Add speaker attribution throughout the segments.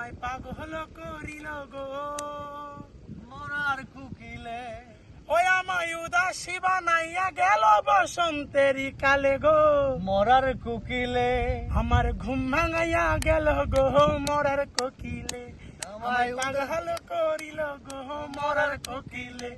Speaker 1: আমায় পাগল করিল গো
Speaker 2: মরার কুকিলে
Speaker 1: ওই আমায় উদাসী বানাইয়া গেল বসন্তেরই কালে গো
Speaker 2: মরার কুকিলে
Speaker 1: আমার ঘুম ভাঙাইয়া গেল গো মরার কোকিলে আমায় পাগল করিল গো মরার কোকিলে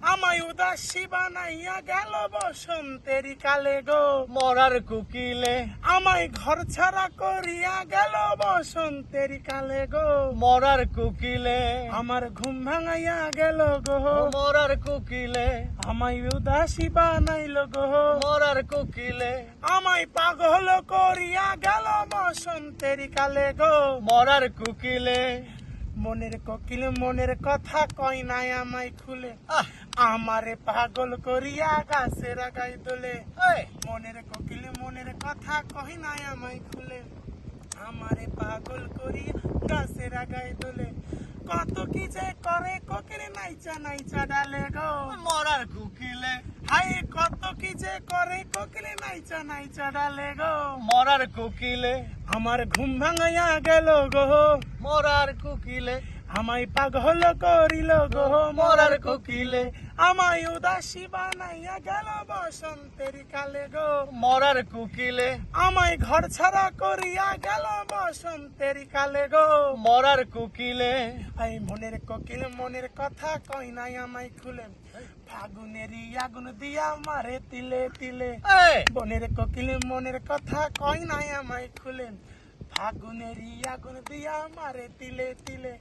Speaker 1: আমায় উদাসী বানাইয়া গেল বসন্তেরই কালে গো
Speaker 2: মরার কুকিলে
Speaker 1: আমায় ঘর ছাড়া করিয়া গেল বসন্তেরই কালে গো
Speaker 2: মরার কুকিলে
Speaker 1: আমার ঘুম ভাঙাইয়া গেল গো
Speaker 2: মরার কুকিলে
Speaker 1: আমায় উদাসী বানাইল গো
Speaker 2: মরার কুকিলে
Speaker 1: আমায় পাগল করিয়া গেল বসন্তেরই কালে গো
Speaker 2: মরার কুকিলে
Speaker 1: মনের কোকিল মনের কথা কই নাই আমায় খুলে আমারে পাগল করিয়া গাছের আগায় দোলে মনের কোকিল মনের কথা কই নাই আমায় খুলে আমারে পাগল করিয়া গাছের আগায় দোলে কত কি যে করে কোকিল নাইচা নাইচা ডালে গো
Speaker 2: মরার কুকিলে
Speaker 1: হাই কত কি যে করে কোকিল নাইচা নাইচা ডালে গো
Speaker 2: মরার কুকিলে
Speaker 1: আমার ঘুম ভাঙাইয়া গেল গো
Speaker 2: মরার কুকিলে
Speaker 1: আমায় পাগল করিল গো
Speaker 2: মরার কোকিলে
Speaker 1: আমায় উদাসী বানাইয়া গেল বসন্তের কালে গো
Speaker 2: মরার কুকিলে
Speaker 1: আমায় ঘর ছাড়া করিয়া গেল বসন্তের কালে গো
Speaker 2: মরার কুকিলে
Speaker 1: এই মনের কোকিল মনের কথা কই নাই আমায় খুলে ফাগুনেরই আগুন দিয়া মারে তিলে তিলে বনের কোকিল মনের কথা কই নাই আমায় খুলে ফাগুনেরই আগুন দিয়া মারে তিলে তিলে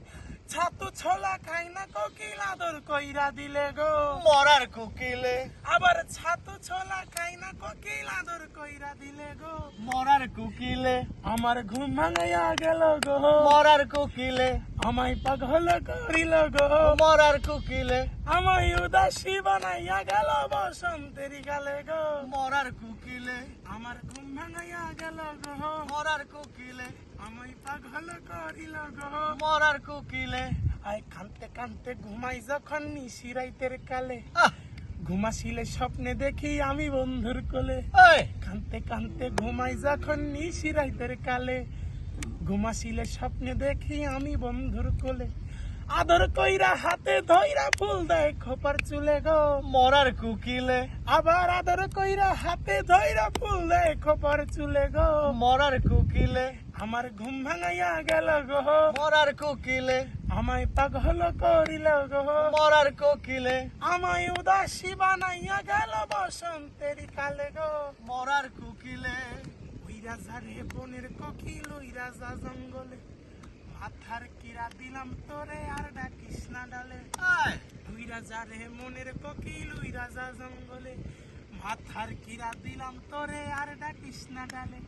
Speaker 1: ছাতু ছোলা খাই না কোকিল আদর কইরা দিলে গো
Speaker 2: মরার কুকিলে
Speaker 1: আবার ছাতু ছোলা খাই না কোকিল আদর কইরা দিলে গো
Speaker 2: মরার কুকিলে
Speaker 1: আমার ঘুম ভাঙাইয়া গেল গো
Speaker 2: মরার কুকিলে
Speaker 1: আমায় পাগল করিল গো
Speaker 2: মরার কুকিলে
Speaker 1: আমায় উদাসী বানাইয়া গেল বসন্তের গালে গো
Speaker 2: মরার কুকিলে
Speaker 1: আমার ঘুম ভাঙাইয়া গেল গো
Speaker 2: মরার কুকিলে
Speaker 1: আমায় পাগল করিল গো
Speaker 2: মরার কুকিলে
Speaker 1: আয় কানতে কানতে ঘুমাই যখন নিশিরাইতের কালে ঘুমাছিলে স্বপ্নে দেখি আমি বন্ধুর কোলে কানতে কানতে ঘুমাই যখন নিশিরাইতের কালে ঘুমাছিলে স্বপ্নে দেখি আমি বন্ধুর কোলে আদর কইরা হাতে ধইরা ফুল দেয় খোপার চুলে গো
Speaker 2: মরার কুকিলে
Speaker 1: আবার আদর কইরা হাতে ধইরা ফুল দেয় খোপার চুলে গো
Speaker 2: মরার কুকিলে
Speaker 1: আমার ঘুম ভাঙাইয়া গেল গো
Speaker 2: মরার কুকিলে
Speaker 1: আমায় পাগল করিল গো
Speaker 2: মরার কোকিলে
Speaker 1: আমায় উদাসী বানাইয়া গেল বসন্তের কালে গো
Speaker 2: মরার কুকিলে
Speaker 1: ওই রাজা রে বনের কোকিল ওই রাজা জঙ্গলে মাথার কিরা দিলাম তোরে আর ডাকিস না ডালে ওই রাজা রে মনের কোকিল ওই রাজা জঙ্গলে মাথার কিরা দিলাম তোরে আর ডাকিস না ডালে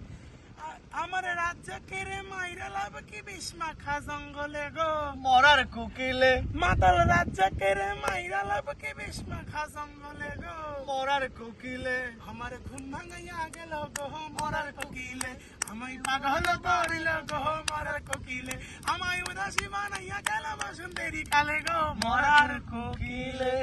Speaker 1: আমার রাজ্য কেড়ে মাইরা লাভ কি বিষ মাখা জঙ্গলে গো
Speaker 2: মরার কুকিলে
Speaker 1: মাতাল রাজ্য কেড়ে মাইরা লাভ কি বিষ মাখা জঙ্গলে গো
Speaker 2: মরার কুকিলে
Speaker 1: আমার ঘুম ভাঙাইয়া গেল গো মরার কোকিলে আমায় পাগল করিল গো মরার কোকিলে আমায় উদাসী বানাইয়া গেল বসন্তেরই কালে গো
Speaker 2: মরার কুকিলে।